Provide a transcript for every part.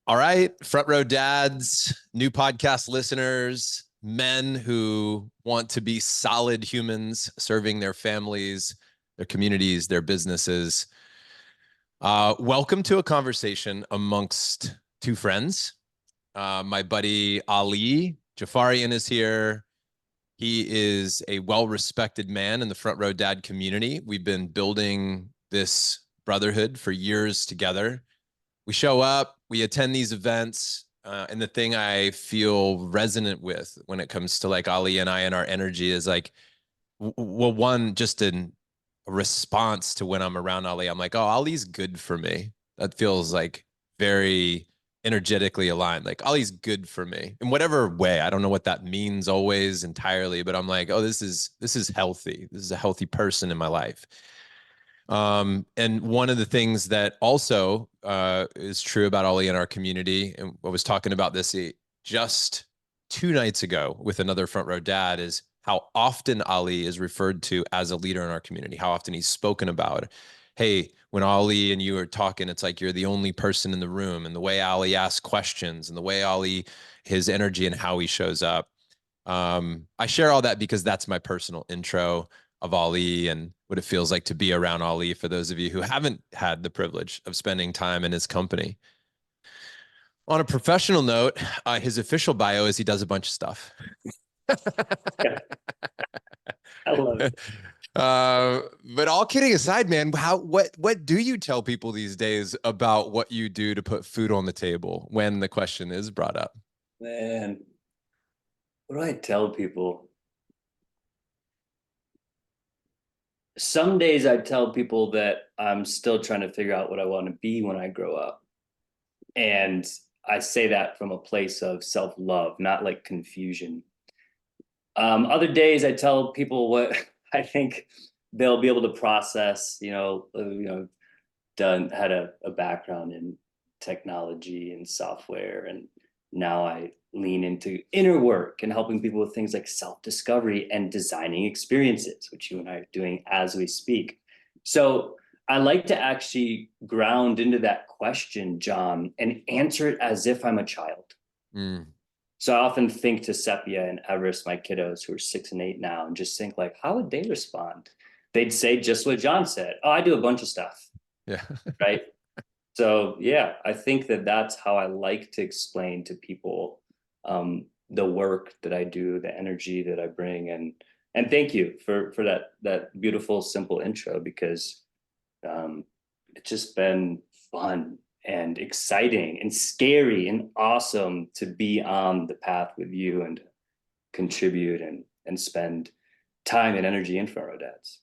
All right, front row dads, new podcast listeners, men who want to be solid humans serving their families, their communities, their businesses. Welcome to a conversation amongst two friends. My buddy Ali Jafarian is here. He is a well-respected man in the front row dad community. We've been building this brotherhood for years together. We show up, we attend these events, and the thing I feel resonant with when it comes to like Ali and I and our energy is like, well, one, just in response to when I'm around Ali, I'm like, oh, Ali's good for me. That feels like very energetically aligned. Like Ali's good for me in whatever way. I don't know what that means always entirely, but I'm like, oh, this is healthy. This is a healthy person in my life. And one of the things that also is true about Ali in our community, and I was talking about this just 2 nights ago with another front row dad, is how often Ali is referred to as a leader in our community, how often he's spoken about. Hey, when Ali and you are talking, it's like you're the only person in the room, and the way Ali asks questions and the way Ali, his energy and how he shows up. I share all that because that's my personal intro of Ali and what it feels like to be around Ali for those of you who haven't had the privilege of spending time in his company. On a professional note, his official bio is he does a bunch of stuff. I love it. But all kidding aside, man, what do you tell people these days about what you do to put food on the table when the question is brought up? Man, what do I tell people? Some days I tell people that I'm still trying to figure out what I want to be when I grow up. And I say that from a place of self-love, not like confusion. Other days I tell people what I think they'll be able to process, had a background in technology and software, and now I lean into inner work and helping people with things like self-discovery and designing experiences, which you and I are doing as we speak. So I like to actually ground into that question, John, and answer it as if I'm a child. So I often think to Sepia and Everest, my kiddos who are 6 and 8 now, and just think like, how would they respond? They'd say just what John said. Oh, I do a bunch of stuff. Yeah. Right. So yeah, I think that that's how I like to explain to people the work that I do, the energy that I bring, and thank you for that beautiful simple intro, because it's just been fun and exciting and scary and awesome to be on the path with you and contribute and spend time and energy in front of dads.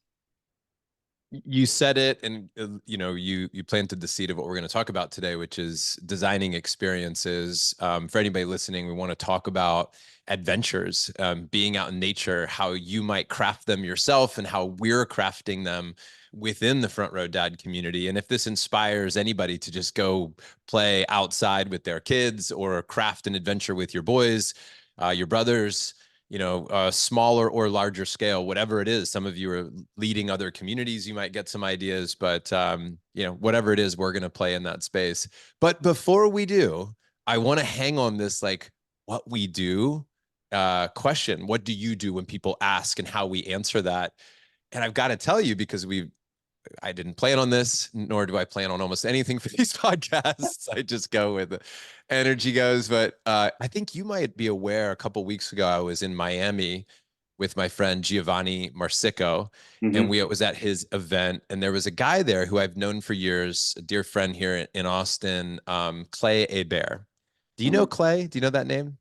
You said it, and you planted the seed of what we're going to talk about today, which is designing experiences. For anybody listening, we want to talk about adventures, being out in nature, how you might craft them yourself, and how we're crafting them within the front row dad community. And if this inspires anybody to just go play outside with their kids or craft an adventure with your boys, your brothers, smaller or larger scale, whatever it is. Some of you are leading other communities. You might get some ideas, but whatever it is, we're going to play in that space. But before we do, I want to hang on this, like, what we do question. What do you do when people ask, and how we answer that? And I've got to tell you, because I didn't plan on this, nor do I plan on almost anything for these podcasts. I just go with the energy goes. But I think you might be aware, a couple of weeks ago, I was in Miami with my friend Giovanni Marsico, and it was at his event. And there was a guy there who I've known for years, a dear friend here in Austin, Clay Hebert. Do you know Clay? Do you know that name?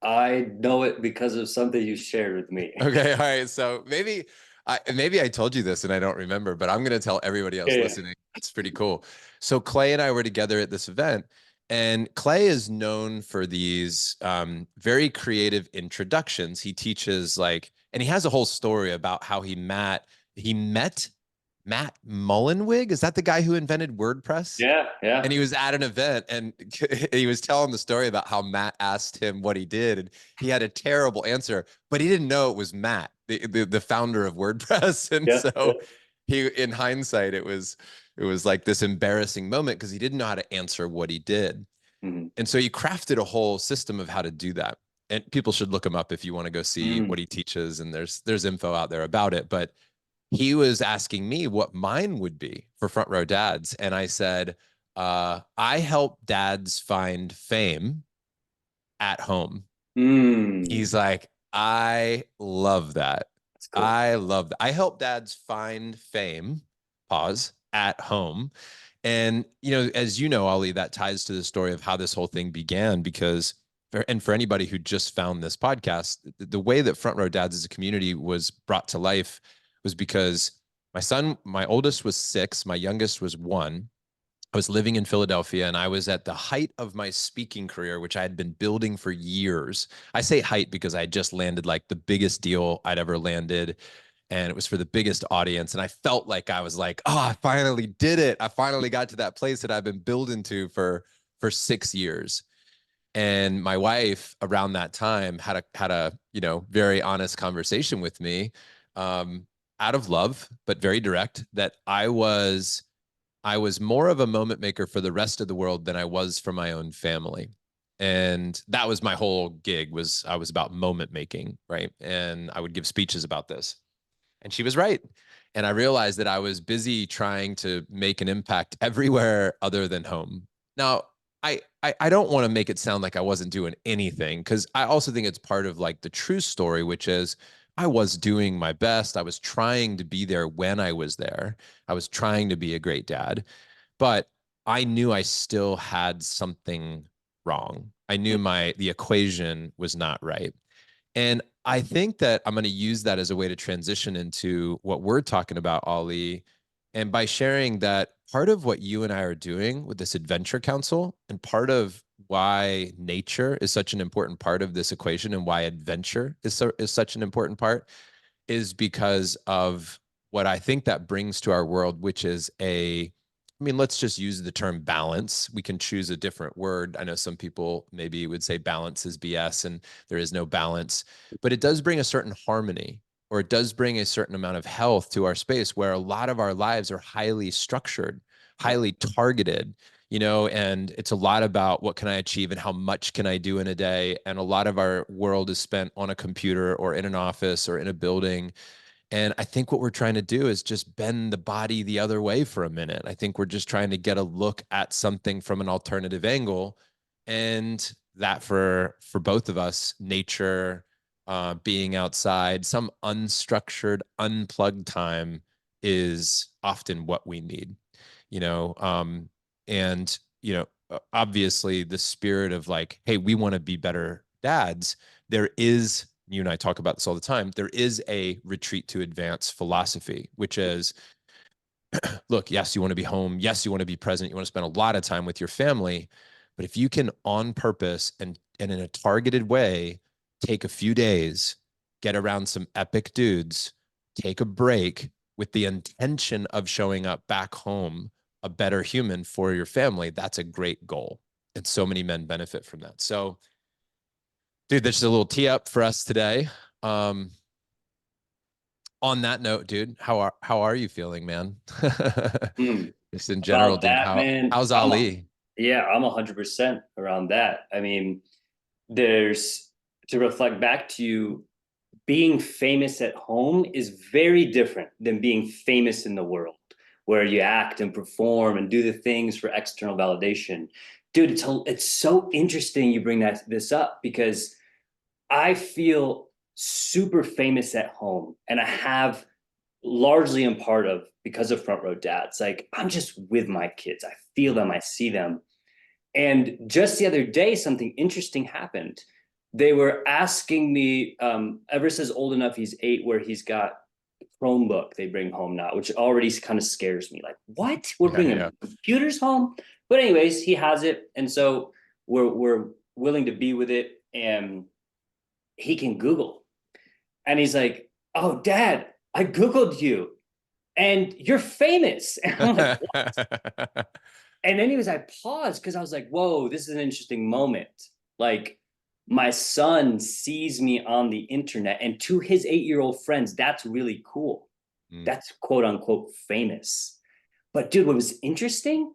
I know it because of something you shared with me. Okay, all right. So maybe I told you this and I don't remember, but I'm going to tell everybody else listening. It's pretty cool. So Clay and I were together at this event, and Clay is known for these very creative introductions. He teaches and he has a whole story about how he met Matt Mullenweg. Is that the guy who invented WordPress? Yeah. And he was at an event, and he was telling the story about how Matt asked him what he did, and he had a terrible answer, but he didn't know it was Matt, the founder of WordPress. And so he, in hindsight, it was like this embarrassing moment because he didn't know how to answer what he did. Mhm. And so he crafted a whole system of how to do that. And people should look him up if you want to go see Mm. what he teaches. And there's info out there about it. But he was asking me what mine would be for Front Row Dads. And I said, I help dads find fame at home. Mm. He's like, I love that. That's cool. I love that. I help dads find fame, pause, at home. And, as you know, Ali, that ties to the story of how this whole thing began because, and for anybody who just found this podcast, the way that Front Row Dads as a community was brought to life was because my oldest was 6, my youngest was 1. I was living in Philadelphia and I was at the height of my speaking career, which I had been building for years. I say height because I had just landed like the biggest deal I'd ever landed. And it was for the biggest audience. And I felt like I was like, oh, I finally did it. I finally got to that place that I've been building to for 6 years. And my wife around that time had a very honest conversation with me, um, out of love, but very direct, that I was more of a moment maker for the rest of the world than I was for my own family. And that was my whole gig. I was about moment making, right? And I would give speeches about this. And she was right. And I realized that I was busy trying to make an impact everywhere other than home. Now, I don't want to make it sound like I wasn't doing anything, because I also think it's part of like the true story, which is I was doing my best. I was trying to be there when I was there. I was trying to be a great dad, but I knew I still had something wrong. I knew the equation was not right. And I think that I'm going to use that as a way to transition into what we're talking about, Ali. And by sharing that part of what you and I are doing with this adventure council, and part of why nature is such an important part of this equation and why adventure is such an important part, is because of what I think that brings to our world, which is let's just use the term balance. We can choose a different word. I know some people maybe would say balance is BS and there is no balance, but it does bring a certain harmony, or it does bring a certain amount of health to our space where a lot of our lives are highly structured, Yeah. highly targeted, and it's a lot about what can I achieve and how much can I do in a day. And a lot of our world is spent on a computer or in an office or in a building. And I think what we're trying to do is just bend the body the other way for a minute. I think we're just trying to get a look at something from an alternative angle. And that for both of us, nature, being outside, some unstructured, unplugged time is often what we need, you know. And obviously the spirit of like, hey, we want to be better dads. There is, you and I talk about this all the time, there is a retreat to advance philosophy, which is, look, yes, you want to be home. Yes, you want to be present. You want to spend a lot of time with your family. But if you can, on purpose and in a targeted way, take a few days, get around some epic dudes, take a break with the intention of showing up back home a better human for your family, that's a great goal. And so many men benefit from that. So, dude, that's just a little tee up for us today. Um, on that note, dude, how are you feeling, man? Mm. Just in general, About dude, that, man, how's Ali? I'm 100% around that. I mean, there's to reflect back to you, being famous at home is very different than being famous in the world, where you act and perform and do the things for external validation. Dude, it's so interesting you bring this up, because I feel super famous at home, and I have largely in part of because of Front Row Dads. Like, I'm just with my kids. I feel them, I see them. And just the other day, something interesting happened. They were asking me, ever since old enough, he's 8, where he's got a Chromebook they bring home now, which already kind of scares me. Like, what? We're Yeah, bringing yeah. computers home? But anyways, he has it, and so we're willing to be with it, and he can Google. And he's like, "Oh, Dad, I Googled you, and you're famous." And I'm like, and anyways, I paused because I was like, whoa, this is an interesting moment. Like, my son sees me on the internet, and to his 8-year-old friends, that's really cool. Mm. That's quote unquote famous. But dude, what was interesting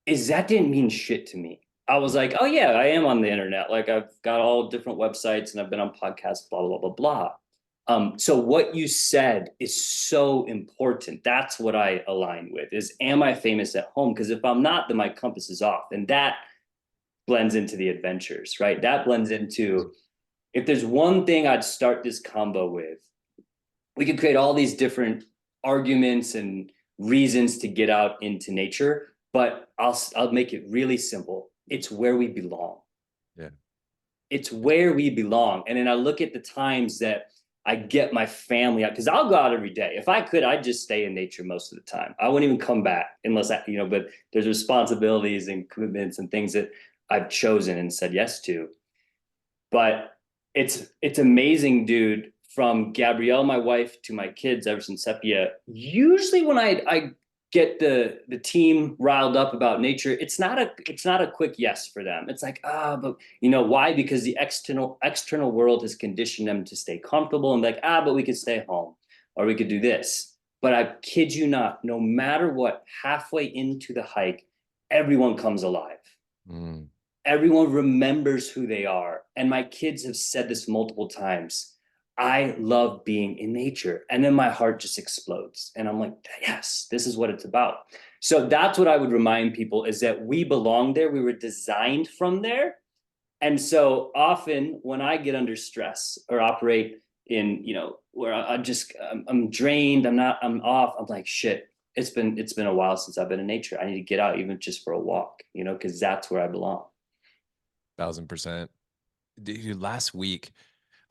is that didn't mean shit to me. I was like, oh yeah, I am on the internet. Like I've got all different websites and I've been on podcasts, blah, blah, blah, blah. So what you said is so important. That's what I align with is, am I famous at home? Because if I'm not, then my compass is off. And that blends into the adventures, right? That blends into, if there's one thing I'd start this combo with, we could create all these different arguments and reasons to get out into nature, but I'll make it really simple. It's where we belong. Yeah. It's where we belong. And then I look at the times that I get my family out, because I'll go out every day. If I could, I'd just stay in nature most of the time. I wouldn't even come back unless I, but there's responsibilities and commitments and things that I've chosen and said yes to. But it's amazing, dude. From Gabrielle, my wife, to my kids, ever since Sepia. Usually, when I get the team riled up about nature, it's not a quick yes for them. It's like, but why? Because the external world has conditioned them to stay comfortable and like, but we could stay home or we could do this. But I kid you not, no matter what, halfway into the hike, everyone comes alive. Mm. Everyone remembers who they are. And my kids have said this multiple times. I love being in nature. And then my heart just explodes. And I'm like, yes, this is what it's about. So that's what I would remind people, is that we belong there. We were designed from there. And so often when I get under stress or operate in, where I'm drained, I'm off, I'm like, shit, it's been a while since I've been in nature. I need to get out, even just for a walk, because that's where I belong. 1,000%. Dude, last week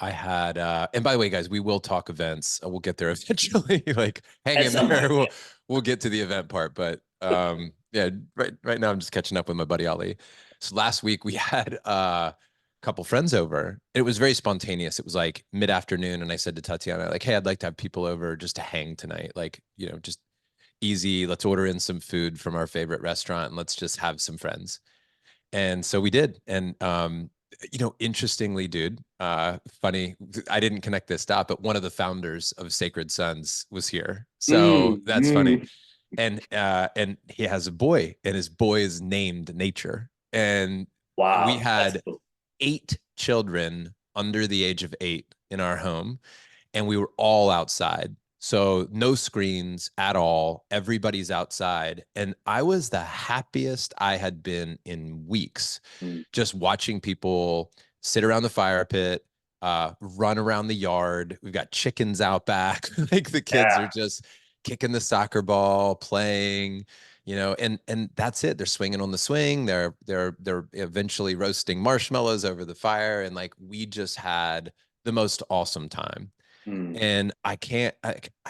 I had, and by the way, guys, we will talk events. We'll get there eventually. Like, hang At in some there. point, yeah. We'll get to the event part. But yeah, right now I'm just catching up with my buddy Ali. So last week we had a couple friends over. It was very spontaneous. It was like mid-afternoon, and I said to Tatiana, like, hey, I'd like to have people over just to hang tonight. Like, just easy. Let's order in some food from our favorite restaurant and let's just have some friends. And so we did. And interestingly, dude, funny, I didn't connect this dot, but one of the founders of Sacred Sons was here. So that's funny. Mm. And he has a boy, and his boy is named Nature. And we Wow, that's had cool. 8 children under the age of 8 in our home, and we were all outside. So no screens at all. Everybody's outside. And I was the happiest I had been in weeks, Mm. just watching people sit around the fire pit, run around the yard. We've got chickens out back. Like the kids are Yeah. just kicking the soccer ball, playing, and that's it. They're swinging on the swing. They're eventually roasting marshmallows over the fire. And like, we just had the most awesome time. Mm. And I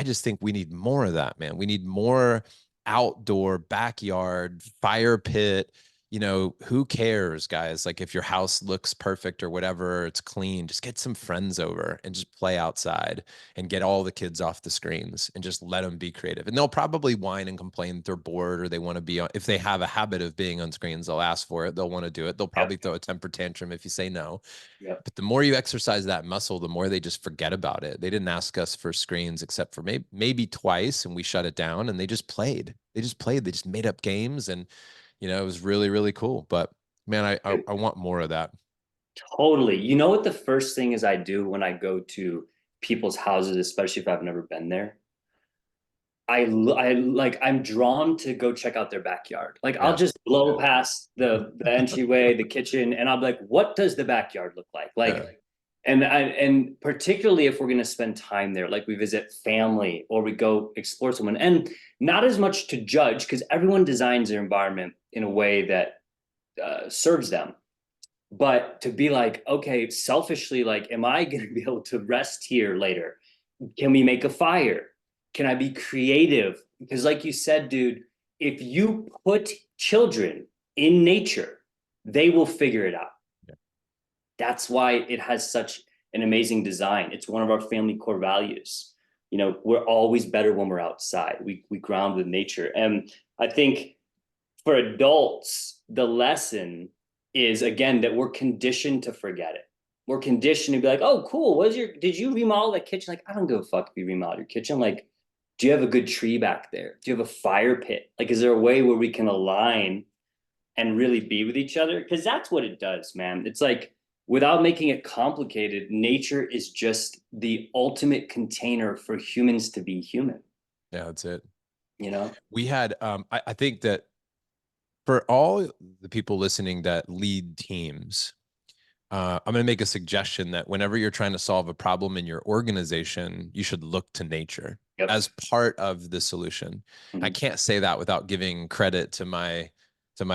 just think we need more of that, man. We need more outdoor backyard fire pit. Who cares, guys? Like, if your house looks perfect or whatever, it's clean, just get some friends over and just play outside and get all the kids off the screens and just let them be creative. And they'll probably whine and complain that they're bored or they want to be on. If they have a habit of being on screens, they'll ask for it. They'll want to do it. They'll Yep. probably throw a temper tantrum if you say no. Yep. But the more you exercise that muscle, the more they just forget about it. They didn't ask us for screens except for maybe twice, and we shut it down, and they just played. They just played. They just made up games, and it was really, really cool. But man, I want more of that. Totally. You know what the first thing is I do when I go to people's houses, especially if I've never been there? I like, I'm drawn to go check out their backyard. Like I'll Yeah. just blow past the entryway, the kitchen, and I'll be like, what does the backyard look like? Yeah. And particularly if we're gonna spend time there, like we visit family or we go explore someone, and not as much to judge, because everyone designs their environment in a way that serves them. But to be like, okay, selfishly, like, am I gonna be able to rest here later? Can we make a fire? Can I be creative? Because, like you said, dude, if you put children in nature, they will figure it out. Yeah. That's why it has such an amazing design. It's one of our family core values. We're always better when we're outside. We ground with nature. And I think for adults, the lesson is, again, that we're conditioned to forget it. We're conditioned to be like, oh, cool. Did you remodel that kitchen? Like, I don't give a fuck if you remodeled your kitchen. Like, do you have a good tree back there? Do you have a fire pit? Like, is there a way where we can align and really be with each other. Because that's what it does, man. It's like, without making it complicated, nature is just the ultimate container for humans to be human. Yeah, that's it. You know? We had, I think that for all the people listening that lead teams, I'm going to make a suggestion that whenever you're trying to solve a problem in your organization, you should look to nature Yep. as part of the solution. I Mhm. can't say that without giving credit to my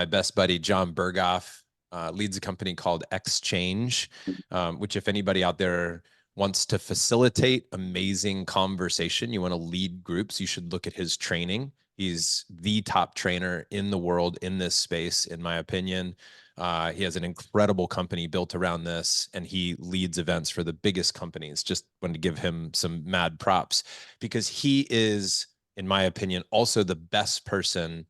best buddy John Berghoff, leads a company called Exchange, which if anybody out there wants to facilitate amazing conversation, you want to lead groups, you should look at his training. He's the top trainer in the world in this space, in my opinion. He has an incredible company built around this, and he leads events for the biggest companies. Just wanted to give him some mad props because he is, in my opinion, also the best person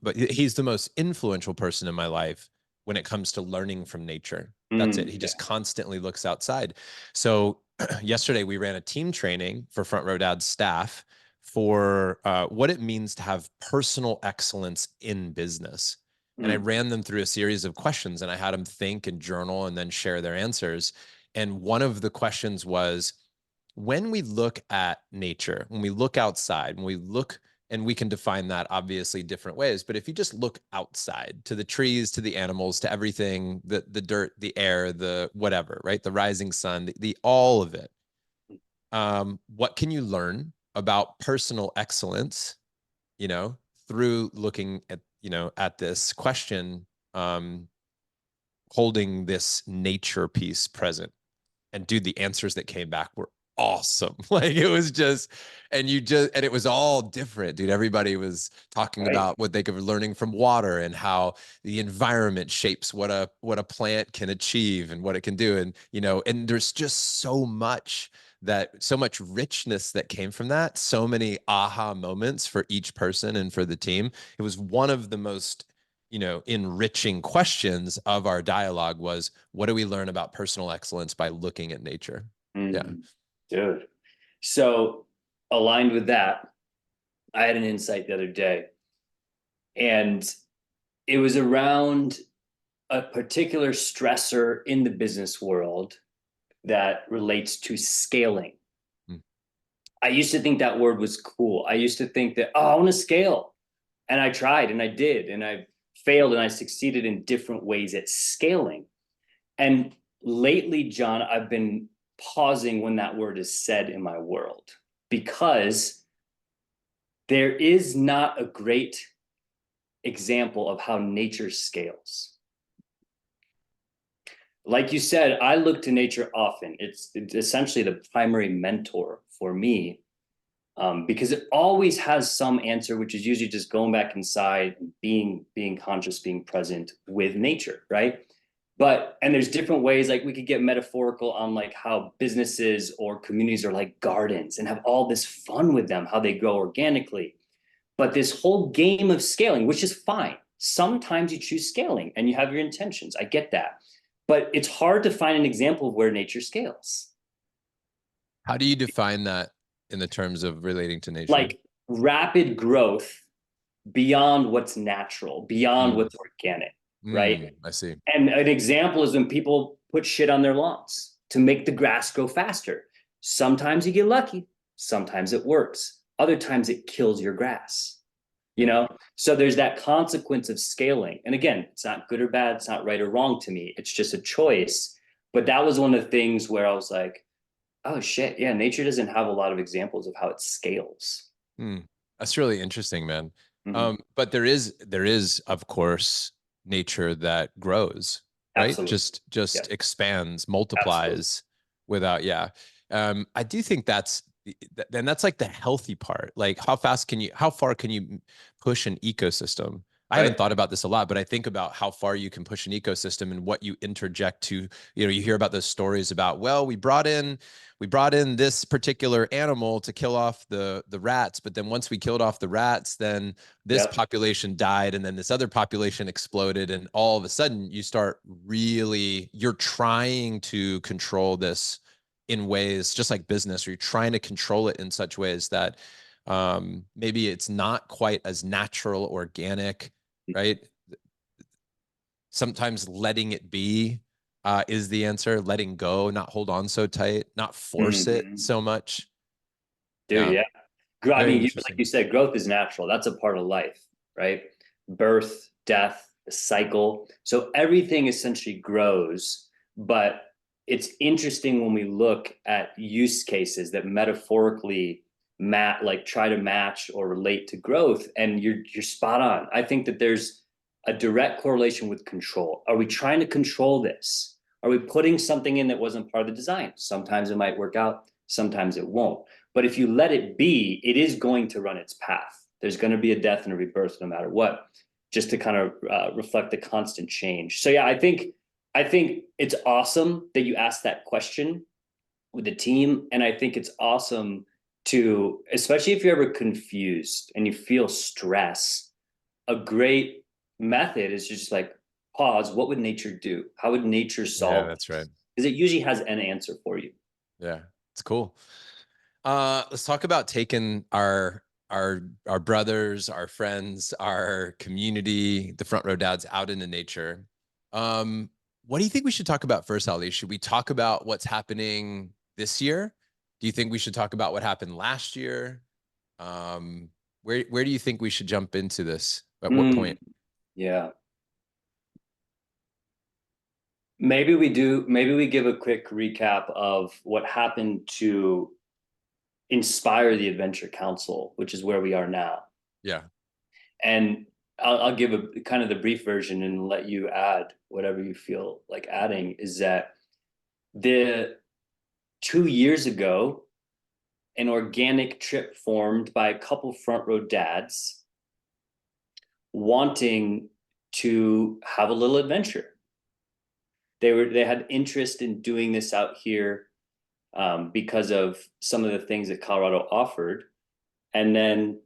but he's the most influential person in my life when it comes to learning from nature. That's it. He Yeah. just constantly looks outside. So yesterday we ran a team training for Front Row Dad's staff for what it means to have personal excellence in business. And I Mm. ran them through a series of questions, and I had them think and journal and then share their answers. And one of the questions was, when we look at nature, when we look outside, when we look, and we can define that obviously different ways, but if you just look outside to the trees, to the animals, to everything, the dirt, the air, the whatever, right? The rising sun, the all of it. What can you learn about personal excellence, you know, through looking at, you know, at this question, holding this nature piece present? And dude, the answers that came back were awesome. Like it was just, and it was all different, dude. Everybody was talking Right. about what they could be learning from water and how the environment shapes what a plant can achieve and what it can do. And, you know, and there's just so much richness that came from that. So many aha moments for each person and for the team. It was one of the most, you know, enriching questions of our dialogue was, what do we learn about personal excellence by looking at nature? Yeah. Mm. Dude. So, aligned with that, I had an insight the other day, and it was around a particular stressor in the business world that relates to scaling. Mm. I used to think that word was cool. I used to think that, oh, I want to scale. And I tried and I did, and I failed and I succeeded in different ways at scaling. And lately, John, I've been pausing when that word is said in my world, because there is not a great example of how nature scales. Like you said, I look to nature often. It's essentially the primary mentor for me, because it always has some answer, which is usually just going back inside and being conscious, being present with nature, right? But and there's different ways, like we could get metaphorical on like how businesses or communities are like gardens and have all this fun with them, how they grow organically. But this whole game of scaling, which is fine. Sometimes you choose scaling and you have your intentions. I get that. But it's hard to find an example of where nature scales. How do you define that in the terms of relating to nature? Like rapid growth beyond what's natural, beyond Mm. what's organic, right? I see. And an example is when people put shit on their lawns to make the grass grow faster. Sometimes you get lucky, sometimes it works, other times it kills your grass, you Yeah. know? So there's that consequence of scaling. And again, it's not good or bad, it's not right or wrong to me, it's just a choice. But that was one of the things where I was like, oh shit, yeah, nature doesn't have a lot of examples of how it scales. Mm. That's really interesting, man. Mm-hmm. But there is, of course, nature that grows, right? Absolutely. Yeah, Just expands, absolutely. multiplies without, yeah. I do think and that's like the healthy part. Like how far can you push an ecosystem? I haven't Right. thought about this a lot, but I think about how far you can push an ecosystem and what you interject to, you know, you hear about those stories about, well, we brought in this particular animal to kill off the rats, but then once we killed off the rats, then this Yep. population died, and then this other population exploded, and all of a sudden you're trying to control this in ways just like business, or you're trying to control it in such ways that maybe it's not quite as natural, organic, right? sometimes letting it be is the answer. Letting go, not hold on so tight, not force it Mhm. so much. Dude, Yeah, yeah. I very mean, like interesting. you said, growth is natural. That's a part of life, right? Birth, death, the cycle. So everything essentially grows, but it's interesting when we look at use cases that metaphorically like try to match or relate to growth, and you're spot on. I think that there's a direct correlation with control. Are we trying to control this? Are we putting something in that wasn't part of the design? Sometimes it might work out, sometimes it won't. But if you let it be, it is going to run its path. There's going to be a death and a rebirth no matter what, just to kind of reflect the constant change. So yeah, I think it's awesome that you asked that question with the team, and I think it's awesome to, especially if you're ever confused and you feel stress, a great method is just like pause. What would nature do? How would nature Yeah, solve that's right. this? Because it usually has an answer for you. Yeah, it's cool. Let's talk about taking our brothers, our friends, our community, the front row dads out into nature. Um, what do you think we should talk about first, Ali? Should we talk about what's happening this year? Do you think we should talk about what happened last year? Um, where do you think we should jump into this? At what Mm, point? yeah. Maybe we do. Maybe we give a quick recap of what happened to inspire the Adventure Council, which is where we are now. Yeah. And I'll give a kind of the brief version and let you add whatever you feel like adding. Is that the 2 years ago, an organic trip formed by a couple front row dads wanting to have a little adventure. They had interest in doing this out here because of some of the things that Colorado offered. And then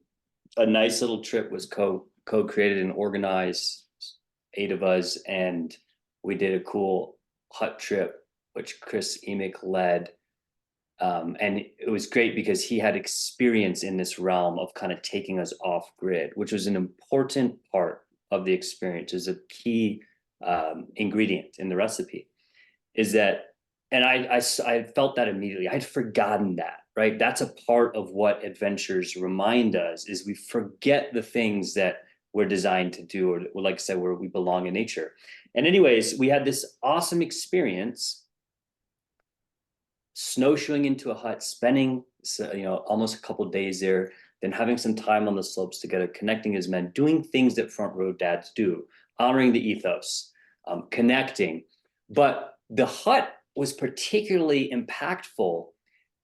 a nice little trip was co-created and organized, 8 of us, and we did a cool hut trip, which Chris Emick led. And it was great because he had experience in this realm of kind of taking us off grid, which was an important part of the experience, is a key ingredient in the recipe. Is that, and I felt that immediately. I'd forgotten that, right? That's a part of what adventures remind us, is we forget the things that we're designed to do, or like I said, where we belong in nature. And anyways, we had this awesome experience snowshoeing into a hut, spending almost a couple of days there, then having some time on the slopes together, connecting as men, doing things that front row dads do, honoring the ethos, connecting. But the hut was particularly impactful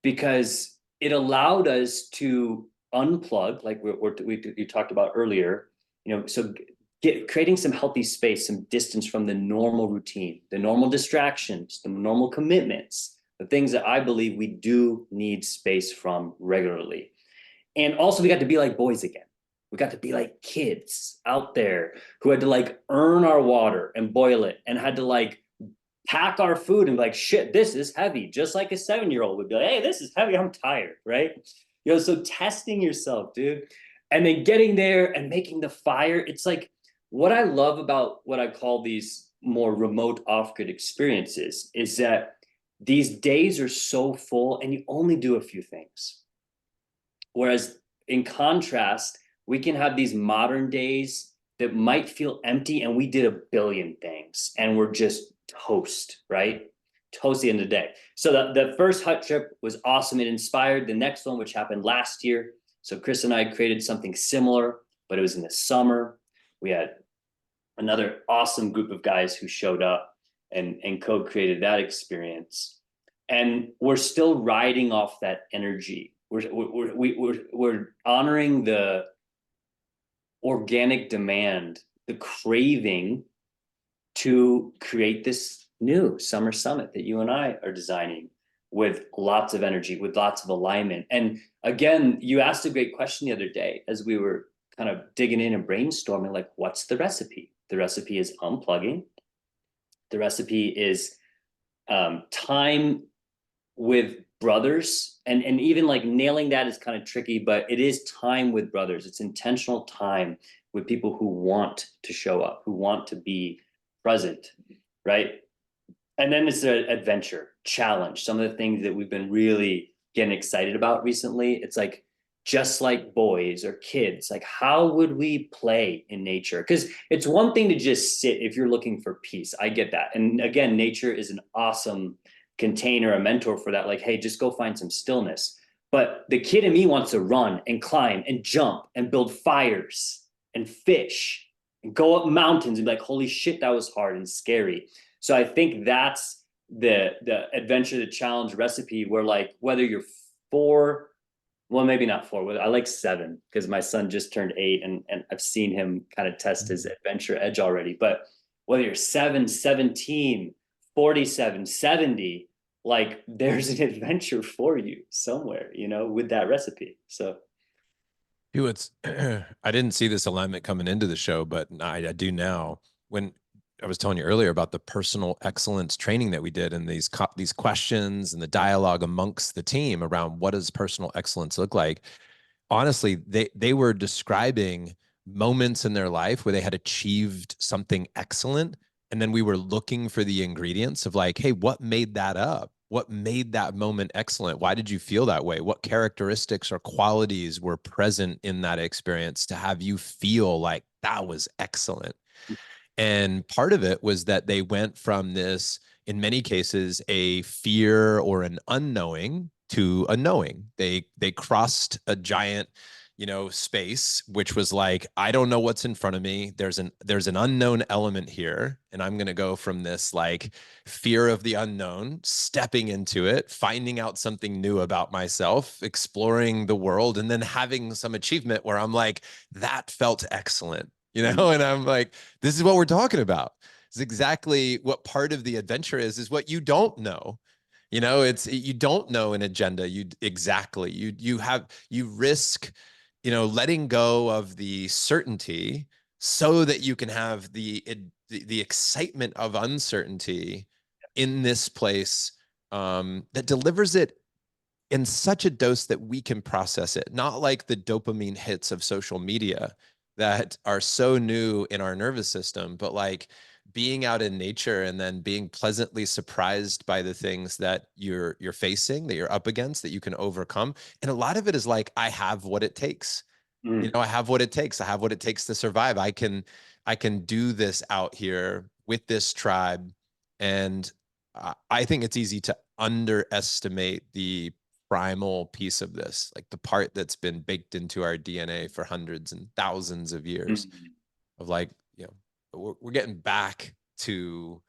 because it allowed us to unplug, like we talked about earlier. So creating some healthy space, some distance from the normal routine, the normal distractions, the normal commitments, the things that I believe we do need space from regularly. And also, we got to be like boys again. We got to be like kids out there who had to like earn our water and boil it, and had to like pack our food and be like, shit, this is heavy. Just like a 7-year-old would be like, hey, this is heavy. I'm tired, right? So testing yourself, dude. And then getting there and making the fire. It's like what I love about what I call these more remote off-grid experiences is that these days are so full and you only do a few things. Whereas in contrast, we can have these modern days that might feel empty and we did a billion things and we're just toast, right? Toast the end of the day. So the first hut trip was awesome. It inspired the next one, which happened last year. So Chris and I created something similar, but it was in the summer. We had another awesome group of guys who showed up and co-created that experience. And we're still riding off that energy. We're honoring the organic demand, the craving to create this new summer summit that you and I are designing with lots of energy, with lots of alignment. And again, you asked a great question the other day as we were kind of digging in and brainstorming, like, what's the recipe? The recipe is unplugging. The recipe is time with brothers, and even like nailing that is kind of tricky, but it is time with brothers. It's intentional time with people who want to show up, who want to be present, right? And then it's an adventure, challenge, some of the things that we've been really getting excited about recently. It's like, just like boys or kids, like how would we play in nature? Because it's one thing to just sit if you're looking for peace. I get that. And again, nature is an awesome container, a mentor for that. Like, hey, just go find some stillness. But the kid in me wants to run and climb and jump and build fires and fish and go up mountains and be like, holy shit, that was hard and scary. So I think that's the adventure, the challenge recipe where, like, whether you're 4, well, maybe not 4, I like 7 because my son just turned 8 and I've seen him kind of test his adventure edge already. But whether you're 7, 17, 47, 70, like there's an adventure for you somewhere, you know, with that recipe. So Dude, it's I didn't see this alignment coming into the show, but I do now. When I was telling you earlier about the personal excellence training that we did and these questions and the dialogue amongst the team around what does personal excellence look like. Honestly, they were describing moments in their life where they had achieved something excellent. And then we were looking for the ingredients of like, hey, what made that up? What made that moment excellent? Why did you feel that way? What characteristics or qualities were present in that experience to have you feel like that was excellent? And part of it was that they went from this, in many cases, a fear or an unknowing to a knowing. They crossed a giant, space, which was like, I don't know what's in front of me. There's an unknown element here. And I'm gonna go from this like fear of the unknown, stepping into it, finding out something new about myself, exploring the world, and then having some achievement where I'm like, that felt excellent. And I'm like, this is what we're talking about. It's exactly what part of the adventure is what you don't know. You don't know an agenda. You risk, letting go of the certainty so that you can have the excitement of uncertainty in this place, that delivers it in such a dose that we can process it, not like the dopamine hits of social media that are so new in our nervous system, but like being out in nature and then being pleasantly surprised by the things that you're facing, that you're up against, that you can overcome. And a lot of it is like, I have what it takes. I have what it takes. I have what it takes to survive. I can do this out here with this tribe. And I think it's easy to underestimate the primal piece of this, like the part that's been baked into our DNA for hundreds and thousands of years of like, we're getting back to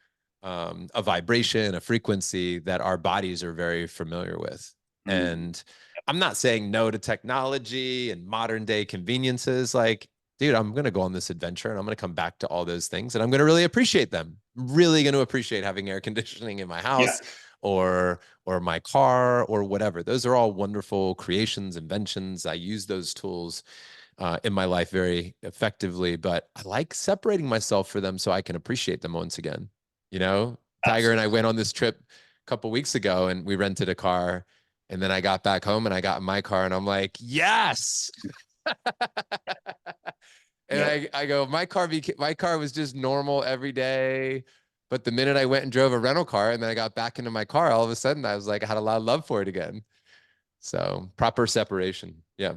a vibration, a frequency that our bodies are very familiar with. And I'm not saying no to technology and modern day conveniences. Like, dude, I'm going to go on this adventure and I'm going to come back to all those things and I'm going to really appreciate them. Really going to appreciate having air conditioning in my house or my car or whatever. Those are all wonderful creations, inventions. I use those tools in my life very effectively, but I like separating myself for them so I can appreciate them once again. Tiger and I went on this trip a couple weeks ago and we rented a car, and then I got back home and I got in my car and I'm like, yes. And I go, my car was just normal every day. But the minute I went and drove a rental car and then I got back into my car, all of a sudden I was like, I had a lot of love for it again. So proper separation. Yeah.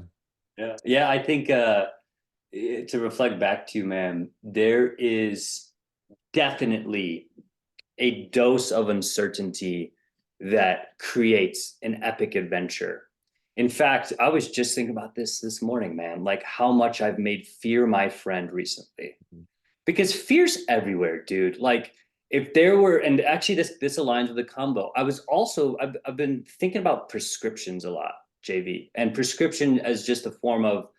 Yeah, I think to reflect back to you, man, there is definitely a dose of uncertainty that creates an epic adventure. In fact, I was just thinking about this morning, man, like how much I've made fear my friend recently. Because fear's everywhere, dude. Like if there were, and actually this aligns with the combo. I've been thinking about prescriptions a lot, JV, and prescription as just a form of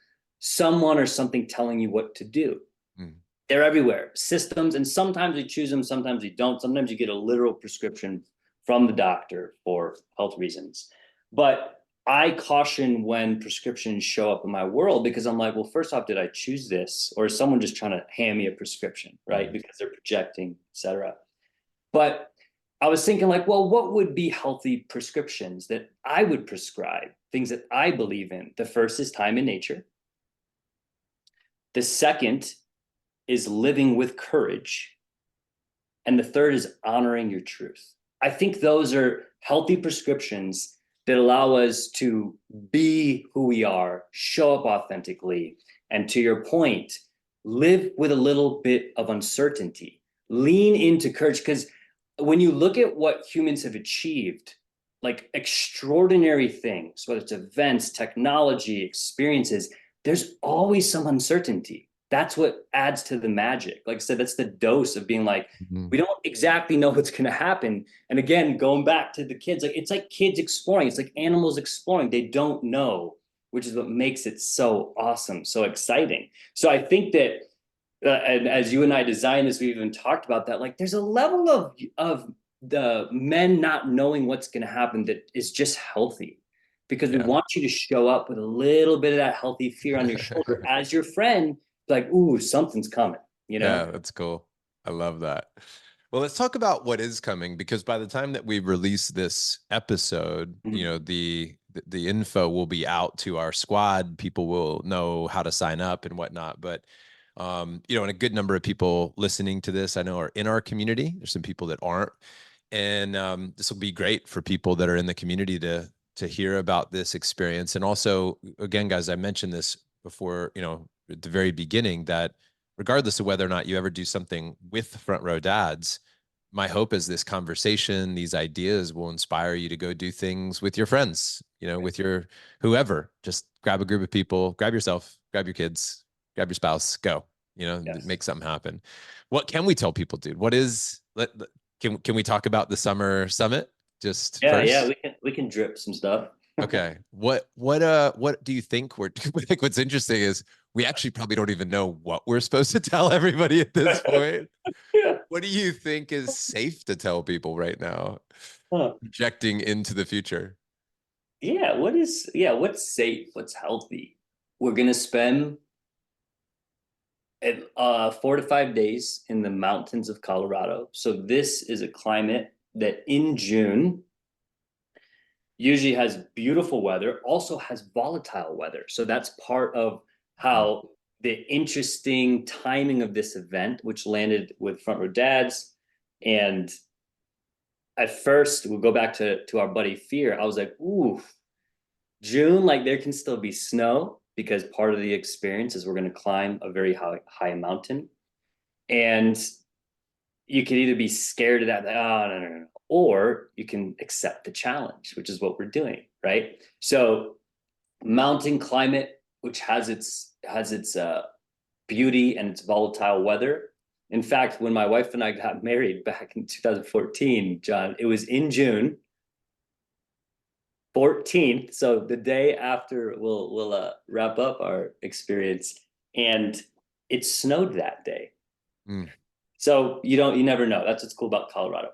someone or something telling you what to do. They're everywhere, systems, and sometimes you choose them, sometimes you don't. Sometimes you get a literal prescription from the doctor for health reasons. But I caution when prescriptions show up in my world because I'm like, well, first off, did I choose this? Or is someone just trying to hand me a prescription, right? Because they're projecting, etc. But I was thinking like, well, what would be healthy prescriptions that I would prescribe, things that I believe in? The first is time in nature. The second is living with courage. And the third is honoring your truth. I think those are healthy prescriptions that allow us to be who we are, show up authentically, and to your point, live with a little bit of uncertainty. Lean into courage, because when you look at what humans have achieved, like extraordinary things, whether it's events, technology, experiences, there's always some uncertainty. That's what adds to the magic. Like I said, that's the dose of being like, Mhm. we don't exactly know what's going to happen. And again, going back to the kids, like it's like kids exploring. It's like animals exploring. They don't know, which is what makes it so awesome, so exciting. So I think that, and as you and I designed this, we even talked about that. Like, there's a level of the men not knowing what's going to happen that is just healthy, because we Yeah. want you to show up with a little bit of that healthy fear on your shoulder as your friend, like, ooh, something's coming, you Yeah, know? that's cool. I love that. Well, let's talk about what is coming, because by the time that we release this episode, Mhm. the info will be out to our squad. People will know how to sign up and whatnot. But and a good number of people listening to this, I know, are in our community. There's some people that aren't, and this will be great for people that are in the community to hear about this experience. And also, again, guys, I mentioned this before, at the very beginning, that regardless of whether or not you ever do something with Front Row Dads, my hope is this conversation, these ideas will inspire you to go do things with your friends, with your whoever. Just grab a group of people, grab yourself, grab your kids, grab your spouse, go, Yes. make something happen. What can we tell people, dude? Can we talk about the summer summit just Yeah, yeah, first? we can drip some stuff. Okay. What do you think I think what's interesting is we actually probably don't even know what we're supposed to tell everybody at this point. Yeah. What do you think is safe to tell people right now, Huh. projecting into the future? What's safe, what's healthy? We're gonna spend 4 to 5 days in the mountains of Colorado. So this is a climate that in June usually has beautiful weather, also has volatile weather. So that's part of Mm. how the interesting timing of this event, which landed with Front Row Dads. And at first, we'll go back to our buddy Fear. I was like, ooh, June, like there can still be snow, because part of the experience is we're going to climb a very high mountain. And you could either be scared of that, like, oh, no, or you can accept the challenge, which is what we're doing, right? So mountain climate, which has its beauty and its volatile weather. In fact, when my wife and I got married back in 2014, John, it was in June 14th, so the day after we'll wrap up our experience, and it snowed that day. Mm. So you never know. That's what's cool about Colorado.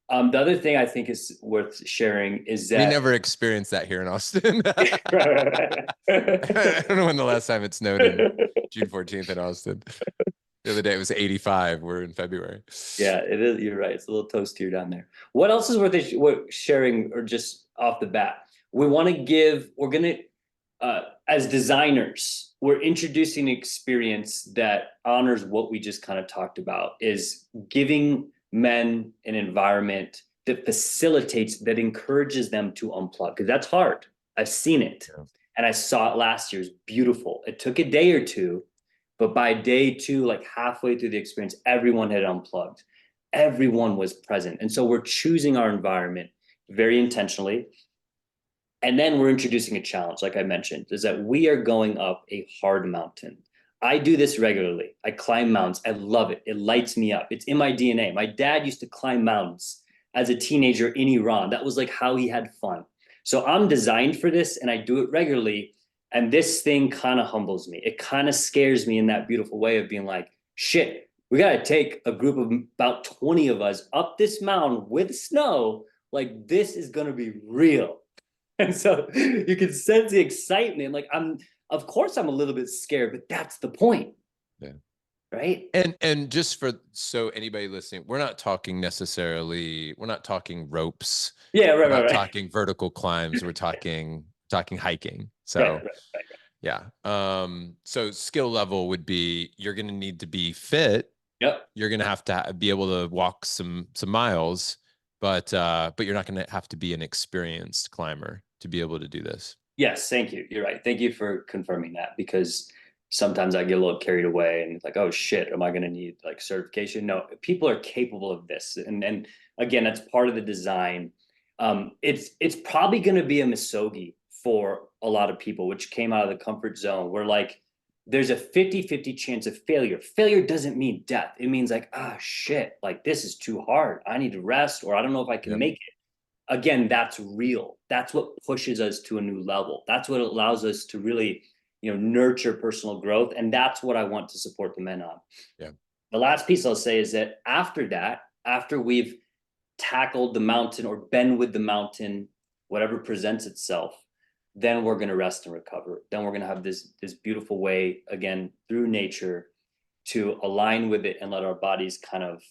The other thing I think is worth sharing is We that never experienced that here in Austin. right, I don't know when the last time it snowed in right. June 14th in Austin. The other day it was 85. We're in February. Yeah, it is. You're right. It's a little toastier down there. What else is worth sharing, or just off the bat? We want to give. We're gonna, as designers, we're introducing an experience that honors what we just kind of talked about. Is giving men an environment that facilitates, that encourages them to unplug, because that's hard. I've seen it, Yeah. and I saw it last year. It's beautiful. It took a day or two, but by day two, like halfway through the experience, everyone had unplugged. Everyone was present. And so we're choosing our environment very intentionally. And then we're introducing a challenge, like I mentioned, is that we are going up a hard mountain. I do this regularly. I climb mountains. I love it. It lights me up. It's in my DNA. My dad used to climb mountains as a teenager in Iran. That was like how he had fun. So I'm designed for this, and I do it regularly. And this thing kind of humbles me. It kind of scares me in that beautiful way of being like, shit, we got to take a group of about 20 of us up this mountain with snow. Like, this is going to be real. And so you can sense the excitement. Like, of course I'm a little bit scared, but that's the point, Yeah. right? And just so anybody listening, we're not talking ropes. Yeah, We're right, right, not right. talking vertical climbs. We're talking hiking. Right, So right, right. yeah. So skill level would be, you're going to need to be fit, Yep. You're going to have to be able to walk some miles, but you're not going to have to be an experienced climber to be able to do this. Yes, thank you. You're right. Thank you for confirming that, because sometimes I get a little carried away and it's like, oh shit, am I going to need like certification? No, people are capable of this. And again, that's part of the design. It's probably going to be a misogi for a lot of people, which came out of the comfort zone where like there's a 50-50 chance of failure. Failure doesn't mean death. It means like, ah, shit, like this is too hard. I need to rest, or I don't know if I can Yep. make it. Again, that's real. That's what pushes us to a new level. That's what allows us to really, nurture personal growth. And that's what I want to support the men on. Yeah. The last piece I'll say is that after that, after we've tackled the mountain or been with the mountain, whatever presents itself, then we're going to rest and recover. Then we're going to have this beautiful way, again, through nature, to align with it and let our bodies kind of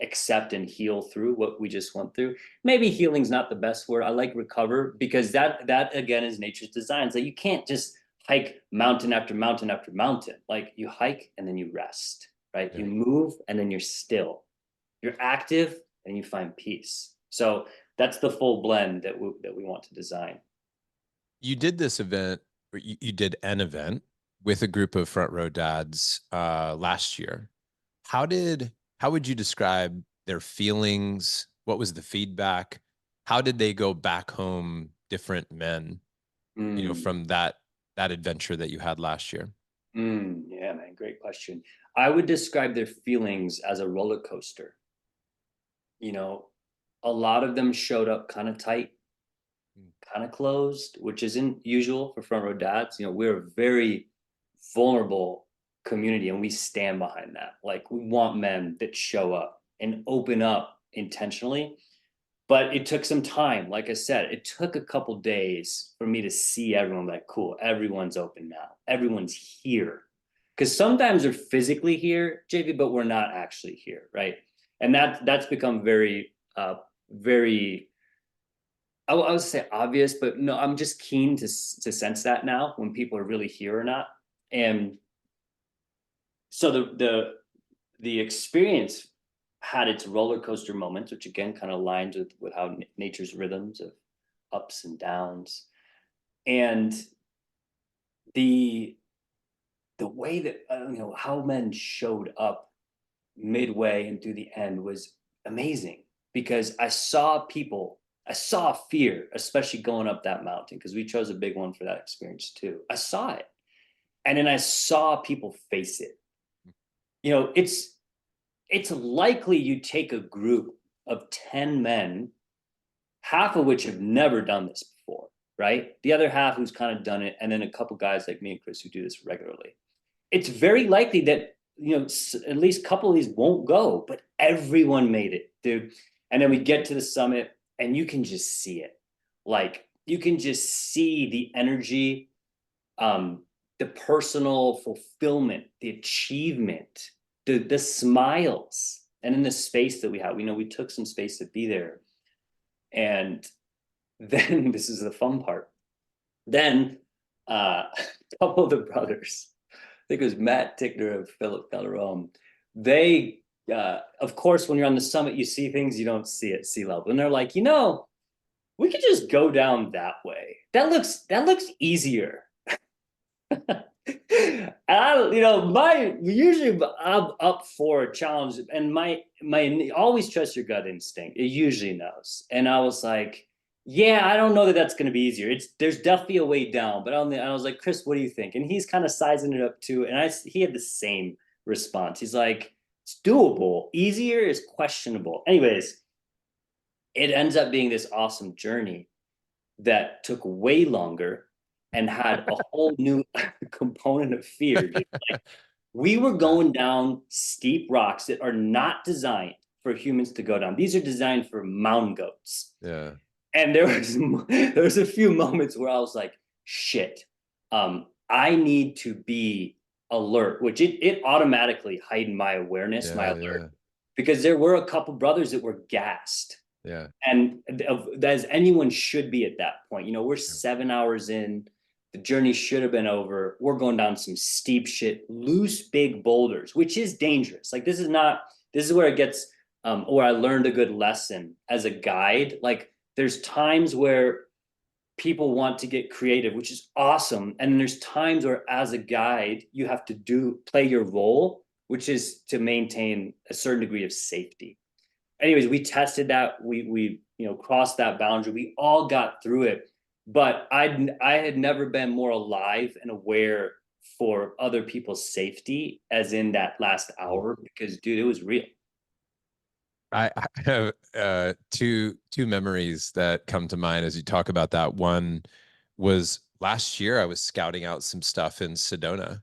accept and heal through what we just went through. Maybe healing's not the best word. I like recover, because that again is nature's design. So you can't just hike mountain after mountain after mountain. Like you hike and then you rest, right? Yeah. You move and then you're still. You're active and you find peace. So that's the full blend that we want to design. You did this event, or you did an event with a group of front row dads last year. How would you describe their feelings? What was the feedback? How did they go back home different men, from that adventure that you had last year? Yeah, man, great question. I would describe their feelings as a roller coaster. You know, a lot of them showed up kind of tight, kind of closed, which isn't usual for front row dads. We're a very vulnerable community and we stand behind that. Like we want men that show up and open up intentionally. But it took some time. Like I said, it took a couple days for me to see everyone like, cool, everyone's open now. Everyone's here. Because sometimes they're physically here, JV, but we're not actually here, right? And that's become very, very, I would say obvious, but no, I'm just keen to sense that now when people are really here or not. And so the experience had its roller coaster moments, which again kind of aligns with how nature's rhythms of ups and downs, and the way that how men showed up midway and through the end was amazing, because I saw fear, especially going up that mountain, because we chose a big one for that experience too. I saw it, and then I saw people face it. It's likely you take a group of 10 men, half of which have never done this before, right? The other half who's kind of done it, and then a couple guys like me and Chris who do this regularly. It's very likely that, at least a couple of these won't go, but everyone made it, dude. And then we get to the summit and you can just see it. Like you can just see the energy, the personal fulfillment, the achievement, the smiles, and in the space that we have. We took some space to be there. And then this is the fun part. Then a couple of the brothers, I think it was Matt Tickner and Philip Calderon, they of course when you're on the summit you see things you don't see at sea level, and they're like, we could just go down that way. That looks easier. Usually I'm up for a challenge, and my always trust your gut instinct. It usually knows. And I was like, yeah, I don't know that that's going to be easier. There's definitely a way down, but I was like, Chris, what do you think? And he's kind of sizing it up too. And he had the same response. He's like, it's doable. Easier is questionable. Anyways, it ends up being this awesome journey that took way longer and had a whole new component of fear. Like, we were going down steep rocks that are not designed for humans to go down. These are designed for mountain goats. Yeah. And there was a few moments where I was like, shit, I need to be alert, which it automatically heightened my awareness, my alert, because there were a couple brothers that were gassed. Yeah. And as anyone should be at that point. We're 7 hours in. The journey should have been over. We're going down some steep shit, loose, big boulders, which is dangerous. Like this is where it gets, where I learned a good lesson as a guide. Like there's times where people want to get creative, which is awesome. And then there's times where as a guide, you have to play your role, which is to maintain a certain degree of safety. Anyways, we tested that. We crossed that boundary. We all got through it. But I had never been more alive and aware for other people's safety as in that last hour, because dude, it was real. I have two memories that come to mind as you talk about that. One was last year I was scouting out some stuff in Sedona,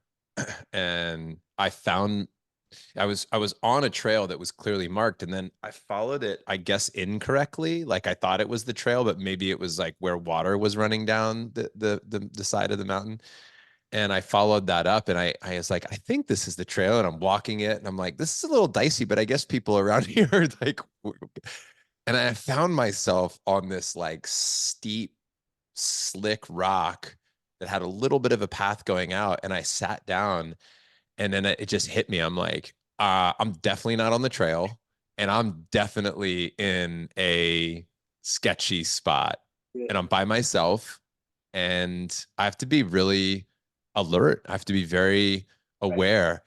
and I was on a trail that was clearly marked, and then I followed it, I guess, incorrectly. Like I thought it was the trail, but maybe it was like where water was running down the side of the mountain. And I followed that up, and I was like, I think this is the trail, and I'm walking it, and I'm like, this is a little dicey, but I guess people around here are like, and I found myself on this like steep, slick rock that had a little bit of a path going out, and I sat down, and then it just hit me. I'm like, I'm definitely not on the trail, and I'm definitely in a sketchy spot, and I'm by myself, and I have to be really alert. I have to be very aware.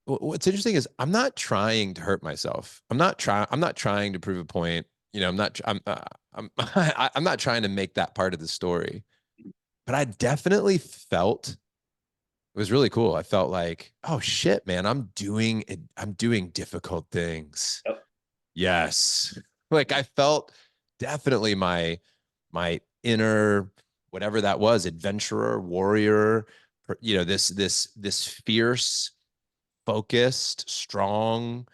What's interesting is I'm not trying to hurt myself. I'm not trying to prove a point. You know, I'm not trying to make that part of the story. But I definitely felt it was really cool. I felt like, oh shit, man, I'm doing it. I'm doing difficult things. Yep. Yes. Like I felt definitely my inner whatever that was, adventurer, warrior, you know, this fierce, focused, strong,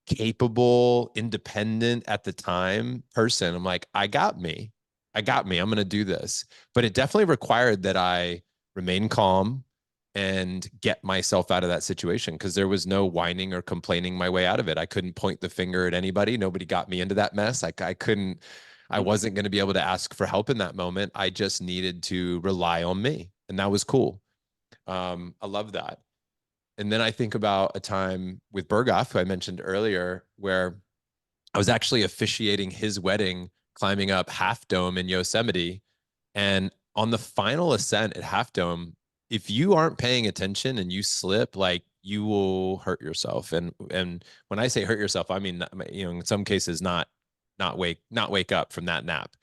capable, independent at the time person. I'm like, I got me. I'm going to do this. But it definitely required that I remain calm and get myself out of that situation, because there was no whining or complaining my way out of it. I couldn't point the finger at anybody. Nobody got me into that mess. I wasn't going to be able to ask for help in that moment. I just needed to rely on me. And that was cool. I love that. And then I think about a time with Berghoff, who I mentioned earlier, where I was actually officiating his wedding, climbing up Half Dome in Yosemite. And on the final ascent at Half Dome, if you aren't paying attention and you slip, like you will hurt yourself. And when I say hurt yourself, I mean, you know, in some cases, not wake up from that nap.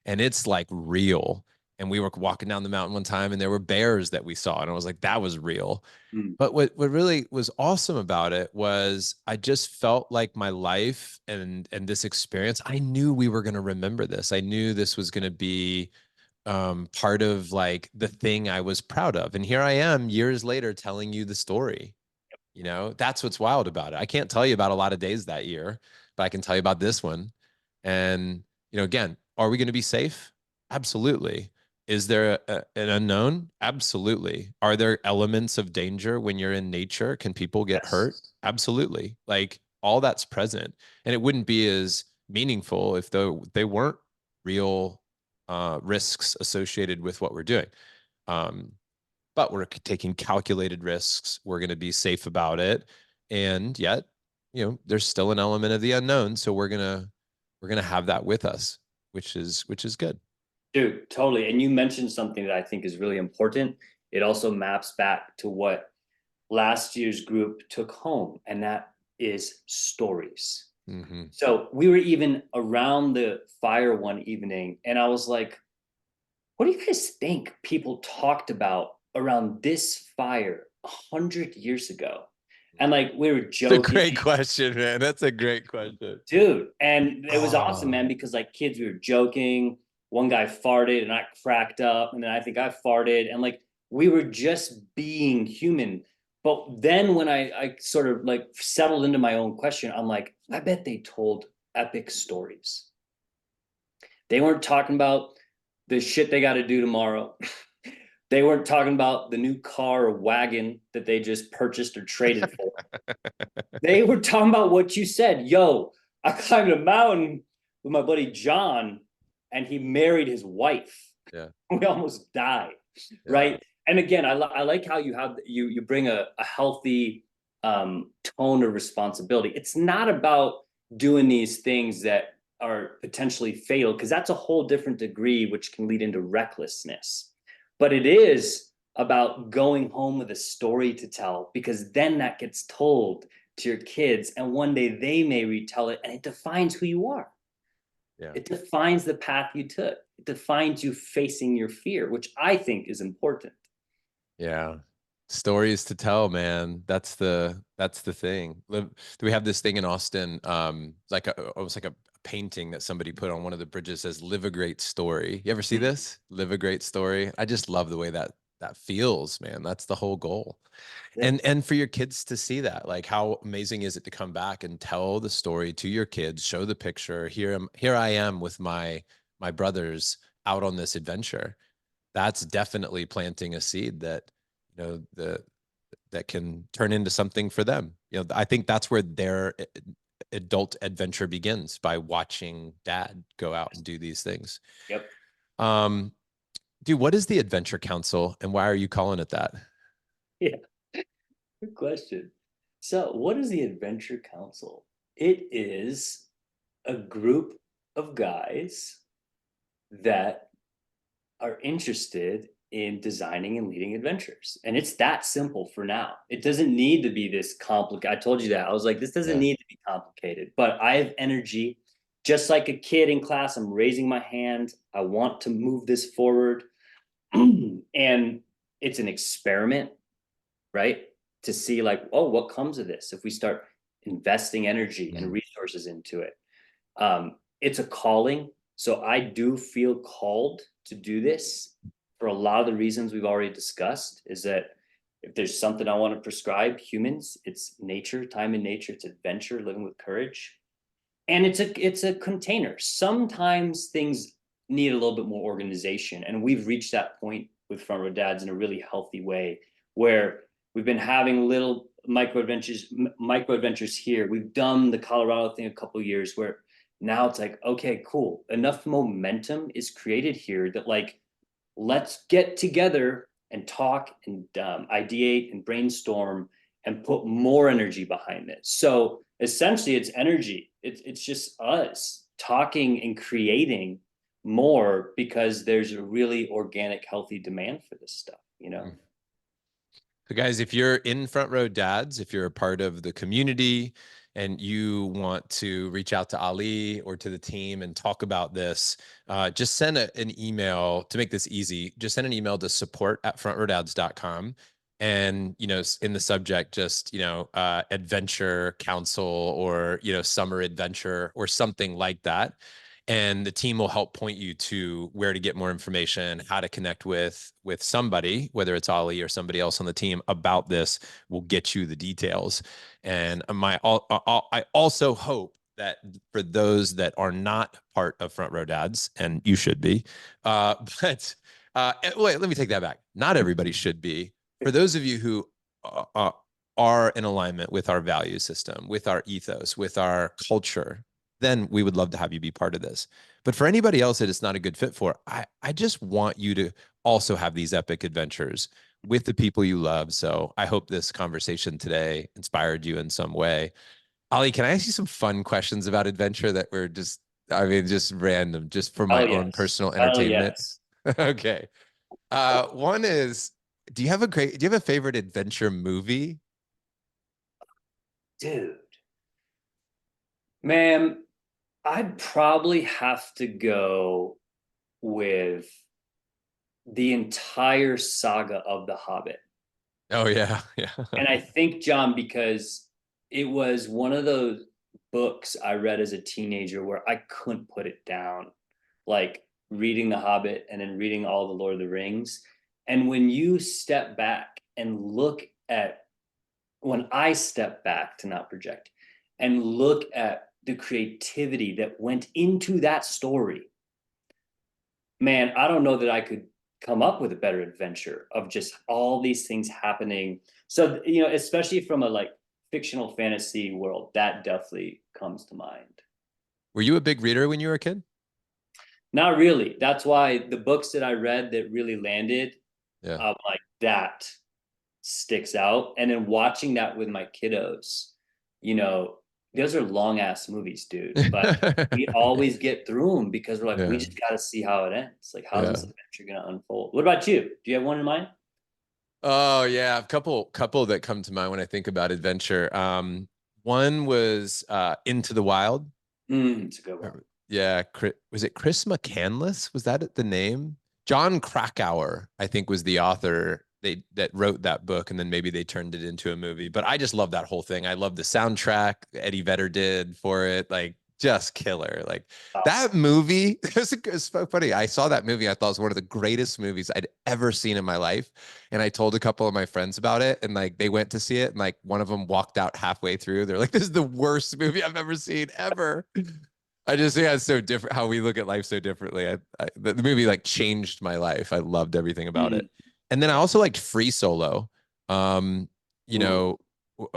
And it's like real. And we were walking down the mountain one time, and there were bears that we saw, and I was like, that was real. Mm. But what really was awesome about it was I just felt like my life and this experience, I knew we were going to remember this. I knew this was going to be part of like the thing I was proud of. And here I am years later telling you the story. You know, that's what's wild about it. I can't tell you about a lot of days that year, but I can tell you about this one. And, you know, again, are we going to be safe? Absolutely. Is there an unknown? Absolutely. Are there elements of danger when you're in nature? Can people get hurt? Absolutely. Like all that's present. And it wouldn't be as meaningful if they weren't real risks associated with what we're doing. But we're taking calculated risks. We're going to be safe about it. And yet, you know, there's still an element of the unknown. So we're going to have that with us, which is good. Dude, totally. And you mentioned something that I think is really important. It also maps back to what last year's group took home, and that is stories. Mm-hmm. So we were even around the fire one evening, and I was like, what do you guys think people talked about around this fire 100 years ago? And like we were joking. It's a great question, man. That's a great question. Dude. And it was awesome, man, because like kids, we were joking. One guy farted and I cracked up, and then I think I farted, and like we were just being human. But then when I sort of like settled into my own question, I'm like, I bet they told epic stories. They weren't talking about the shit they got to do tomorrow. They weren't talking about the new car or wagon that they just purchased or traded for. They were talking about what you said. Yo, I climbed a mountain with my buddy John, and he married his wife. Yeah. We almost died. Yeah. right? And again, I like how you bring a healthy tone of responsibility. It's not about doing these things that are potentially fatal, because that's a whole different degree, which can lead into recklessness. But it is about going home with a story to tell, because then that gets told to your kids, and one day they may retell it, and it defines who you are. Yeah. It defines the path you took. It defines you facing your fear, which I think is important. Yeah. Stories to tell, man. That's the thing. We have this thing in Austin, like almost like a painting that somebody put on one of the bridges, says "Live a great story." You ever see this? Live a great story. I just love the way that feels, man. That's the whole goal. Yeah. And for your kids to see that, like, how amazing is it to come back and tell the story to your kids, show the picture. Here I am with my brothers out on this adventure. That's definitely planting a seed that, that can turn into something for them. I think that's where their adult adventure begins, by watching dad go out and do these things. Yep. Um, Dude, what is the Adventure Council and why are you calling it that? Yeah. Good question. So, what is the Adventure Council? It is a group of guys that are interested in designing and leading adventures. And it's that simple for now. It doesn't need to be this complicated. I told you that. I was like, this doesn't Yeah. need to be complicated, but I have energy. Just like a kid in class, I'm raising my hand. I want to move this forward. And it's an experiment, right? To see, like, oh, what comes of this if we start investing energy and Mm. resources into it. It's a calling. So I do feel called to do this for a lot of the reasons we've already discussed. Is that if there's something I want to prescribe humans, it's nature, time in nature, it's adventure, living with courage. And it's a container. Sometimes things need a little bit more organization. And we've reached that point with Front Row Dads in a really healthy way, where we've been having little micro adventures here. We've done the Colorado thing a couple of years, where now it's like, okay, cool. Enough momentum is created here that, like, let's get together and talk and ideate and brainstorm and put more energy behind this. So essentially, it's energy. It's just us talking and creating more, because there's a really organic, healthy demand for this stuff, you know? Mm. So guys, if you're in Front Row Dads, if you're a part of the community and you want to reach out to Ali or to the team and talk about this, just send an email to make this easy. Just send an email to support@frontrowdads.com. And, in the subject, just, adventure council or, summer adventure or something like that. And the team will help point you to where to get more information, how to connect with somebody, whether it's Ali or somebody else on the team about this. Will get you the details. And I also hope that for those that are not part of Front Row Dads, and you should be, but wait, let me take that back. Not everybody should be. For those of you who are in alignment with our value system, with our ethos, with our culture, then we would love to have you be part of this. But for anybody else that it's not a good fit for, I just want you to also have these epic adventures with the people you love. So I hope this conversation today inspired you in some way. Ali, can I ask you some fun questions about adventure that were just random, just for Oh my own yes. personal Oh entertainment? yes. Okay. One is, do you have a favorite adventure movie? Dude, man, I'd probably have to go with the entire saga of The Hobbit. Oh yeah, yeah. And I think, John, because it was one of those books I read as a teenager where I couldn't put it down, like reading The Hobbit and then reading all the Lord of the Rings. And when you step back and look at, when I step back to not project and look at the creativity that went into that story, man, I don't know that I could come up with a better adventure of just all these things happening. So, especially from a like fictional fantasy world, that definitely comes to mind. Were you a big reader when you were a kid? Not really. That's why the books that I read that really landed, Yeah. Like that sticks out. And then watching that with my kiddos, you know, those are long ass movies, dude. But we always get through them because we're like, we Yeah. just got to see how it ends. Like, how's Yeah. this adventure going to unfold? What about you? Do you have one in mind? Oh yeah, a couple that come to mind when I think about adventure. One was Into the Wild. It's a good one. Yeah, was it Chris McCandless? Was that the name? John Krakauer, I think, was the author that wrote that book, and then maybe they turned it into a movie. But I just love that whole thing. I love the soundtrack Eddie Vedder did for it, like just killer. Like Awesome. that movie, it's so funny. I saw that movie. I thought it was one of the greatest movies I'd ever seen in my life. And I told a couple of my friends about it, and like they went to see it, and like one of them walked out halfway through. They're like, "This is the worst movie I've ever seen ever." I just think it's so different how we look at life so differently. The movie like changed my life. I loved everything about it. And then I also liked Free Solo. Um, you Ooh, know,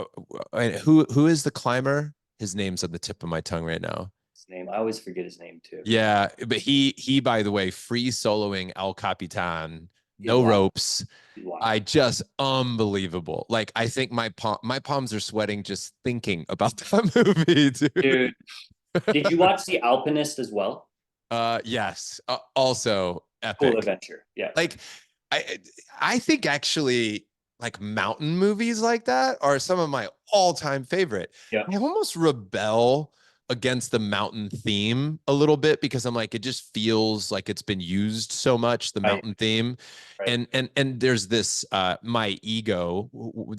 who is the climber? His name's on the tip of my tongue right now. his name. I always forget his name too. Yeah, but he by the way, free soloing El Capitan, He's no wild. ropes. He's wild. I just unbelievable. Like I think my palms are sweating just thinking about that movie, dude. Dude, did you watch The Alpinist as well? Yes. Also Cool epic. adventure. Yeah. Like I I think actually like mountain movies like that are some of my all-time favorite. Yeah. I almost rebel against the mountain theme a little bit because I'm like it just feels like it's been used so much, the Right. mountain theme. Right. And there's this my ego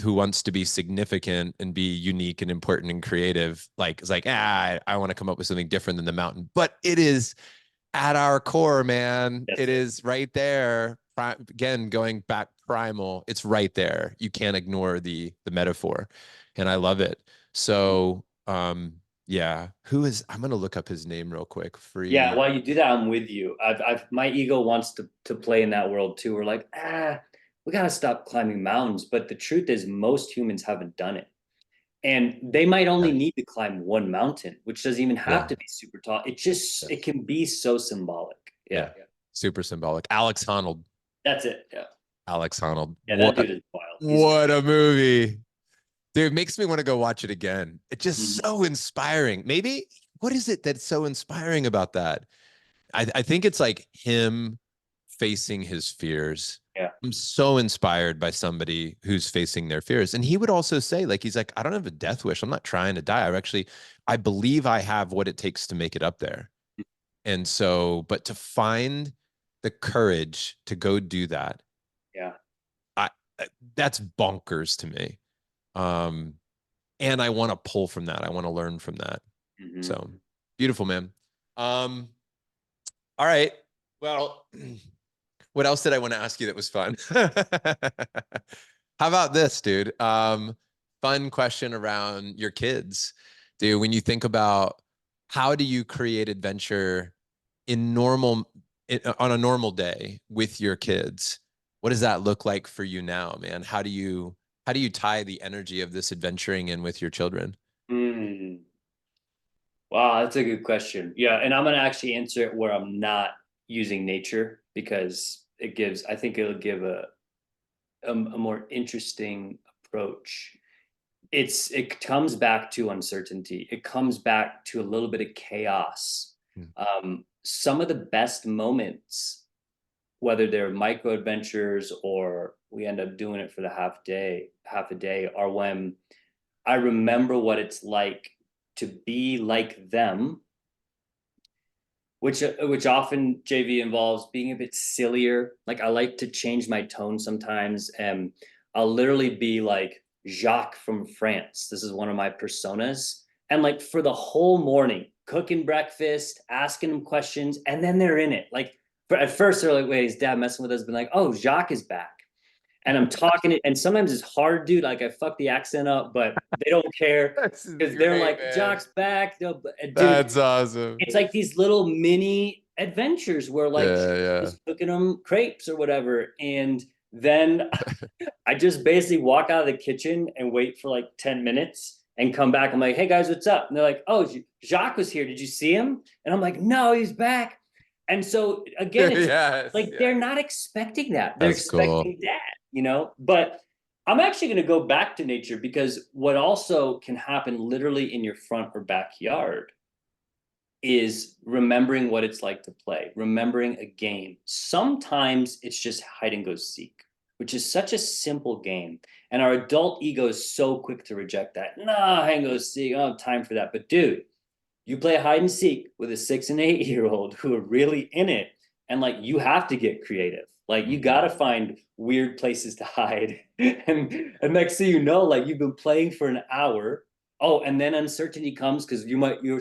who wants to be significant and be unique and important and creative, like it's like I want to come up with something different than the mountain. But it is at our core, man. Yes. It is right there. Again, going back primal, it's right there. You can't ignore the metaphor, and I love it. So, yeah. Who is? I'm gonna look up his name real quick. Yeah. Free. While you do that, I'm with you. My ego wants to play in that world too. We're like, we gotta stop climbing mountains. But the truth is, most humans haven't done it. And they might only Yeah. need to climb one mountain, which doesn't even have Yeah. to be super tall. It Yes. can be so symbolic. Yeah. Yeah. Super symbolic. Alex Honnold. That's it. Yeah. Alex Honnold. Yeah, that dude is wild. What a movie. Dude, it makes me want to go watch it again. It's just Mhm. so inspiring. Maybe what is it that's so inspiring about that? I think it's like him facing his fears. Yeah. I'm so inspired by somebody who's facing their fears. And he would also say, like, he's like, I don't have a death wish. I'm not trying to die. I believe I have what it takes to make it up there. And so, but to find the courage to go do that, Yeah. I that's bonkers to me. Um, and I want to pull from that. I want to learn from that. Mhm. So beautiful, man. Um, all right. Well, what else did I want to ask you that was fun? How about this, dude? Fun question around your kids. Dude, when you think about how do you create adventure in on a normal day with your kids, what does that look like for you now, man? How do you tie the energy of this adventuring in with your children? Mm. Wow, that's a good question. Yeah, and I'm gonna actually answer it where I'm not using nature because I think it'll give a more interesting approach. It comes back to uncertainty. It comes back to a little bit of chaos. Hmm. Some of the best moments, whether they're micro adventures or we end up doing it for the half a day, are when I remember what it's like to be like them, which often JV involves being a bit sillier. Like I like to change my tone sometimes, and I'll literally be like Jacques from France. This is one of my personas, and like for the whole morning, cooking breakfast, asking them questions, and then they're in it. Like at first they're like, "Wait, is Dad messing with us?" But like, "Oh, Jacques is back." And I'm talking it, and sometimes it's hard, dude. Like I fuck the accent up, but they don't care That's because they're great, like, man. "Jock's back." No, dude, That's awesome. it's like these little mini adventures where like Yeah, yeah. just cooking them crepes or whatever. And then I just basically walk out of the kitchen and wait for like 10 minutes and come back. I'm like, "Hey guys, what's up?" And they're like, "Oh, Jacques was here. Did you see him?" And I'm like, "No, he's back." And so again, it's Yes, like they're yes. not expecting that. They're That's cool. expecting that, you know? But I'm actually going to go back to nature because what also can happen literally in your front or backyard is remembering what it's like to play, remembering a game. Sometimes it's just hide and go seek, which is such a simple game. And our adult ego is so quick to reject that. Nah, hide and go seek. I don't have time for that. But dude, you play hide and seek with a 6 and 8 year old who are really in it. And like, you have to get creative. Like, you got to Mhm. find weird places to hide. And next thing you know, like, you've been playing for an hour. Oh, and then uncertainty comes because you're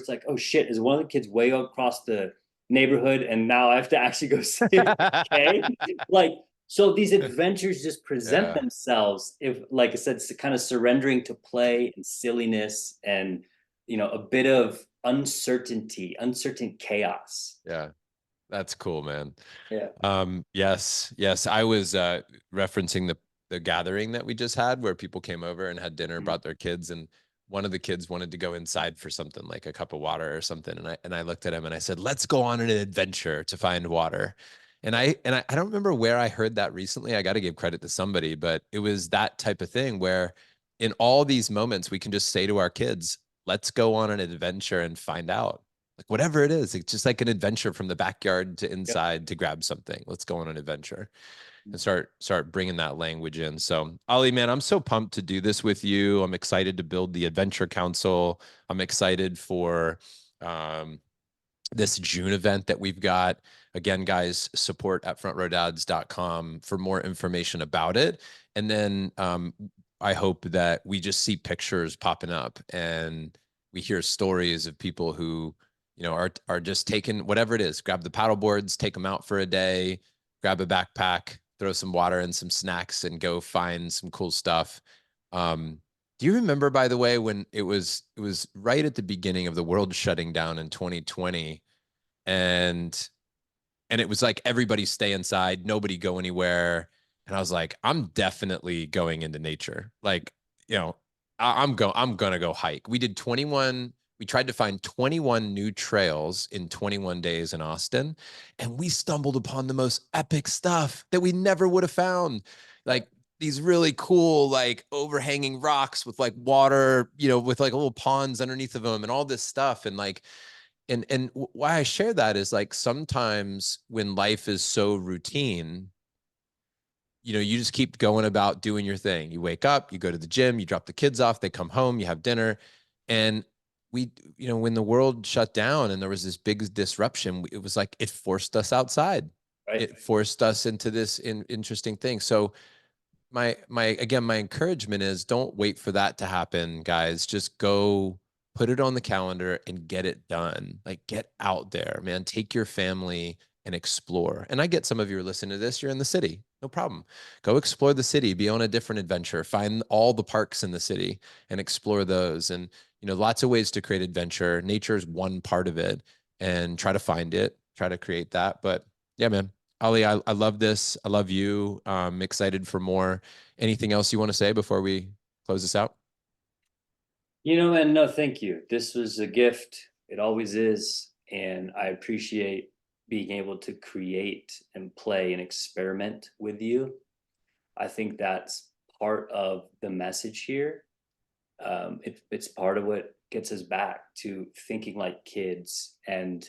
like, oh shit, is one of the kids way across the neighborhood? And now I have to actually go see it. Okay. Like, so these adventures just present Yeah, themselves if, like I said, it's kind of surrendering to play and silliness and, a bit of uncertainty, uncertain chaos. yeah. That's cool, man. Yeah. Yes, yes. I was referencing the gathering that we just had where people came over and had dinner, Mhm. brought their kids, and one of the kids wanted to go inside for something like a cup of water or something. And I looked at him and I said, "Let's go on an adventure to find water." And I don't remember where I heard that recently. I got to give credit to somebody, but it was that type of thing where in all these moments we can just say to our kids, "Let's go on an adventure and find out." Like whatever it is, it's just like an adventure from the backyard to Yep. inside to grab something. Let's go on an adventure and start bringing that language in. So, Ali, man, I'm so pumped to do this with you. I'm excited to build the Adventure Council. I'm excited for um, this June event that we've got. Again, guys, support at frontrowdads.com for more information about it. And then I hope that we just see pictures popping up and we hear stories of people who, are just taking whatever it is, grab the paddle boards, take them out for a day, grab a backpack, throw some water and some snacks and go find some cool stuff. Do you remember, by the way, when it was right at the beginning of the world shutting down in 2020, and it was like everybody stay inside, nobody go anywhere, and I was like, I'm definitely going into nature. Like, you know, I'm gonna go hike. We did 21. We tried to find 21 new trails in 21 days in Austin, and we stumbled upon the most epic stuff that we never would have found. Yeah. Like these really cool, like overhanging rocks with like water, with like little ponds underneath of them and all this stuff. And like, and why I share that is like sometimes when life is so routine, you just keep going about doing your thing. You wake up, you go to the gym, you drop the kids off, they come home, you have dinner. And we, when the world shut down and there was this big disruption, it was like it forced us outside. Right. It forced us into this interesting thing. So my encouragement is don't wait for that to happen, guys. Just go put it on the calendar and get it done. Like get out there, man. Take your family and explore. And I get some of you are listening to this, you're in the city. No problem. Go explore the city, be on a different adventure, find all the parks in the city and explore those. And lots of ways to create adventure. Nature is one part of it and try to find it, try to create that. But yeah, man. Ali, I love this. I love you. I'm excited for more. Anything else you want to say before we close this out? And no, thank you. This was a gift. It always is. And I appreciate being able to create and play and experiment with you. I think that's part of the message here. It's part of what gets us back to thinking like kids and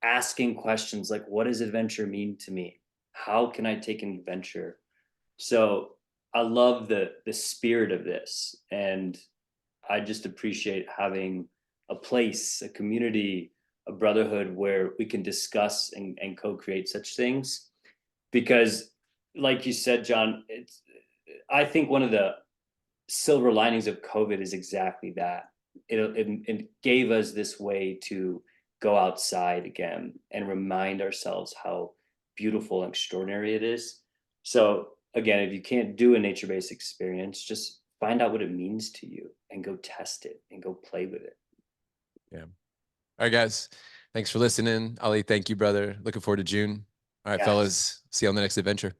asking questions like, what does adventure mean to me? How can I take an adventure? So I love the spirit of this, and I just appreciate having a place, a community, a brotherhood where we can discuss and co-create such things. Because, like you said, John, it's I think one of the silver linings of COVID is exactly that. It gave us this way to go outside again and remind ourselves how beautiful and extraordinary it is. So again, if you can't do a nature-based experience, just find out what it means to you and go test it and go play with it. Yeah. All right, guys. Thanks for listening. Ali, thank you, brother. Looking forward to June. All right, Yes. fellas. See you on the next adventure.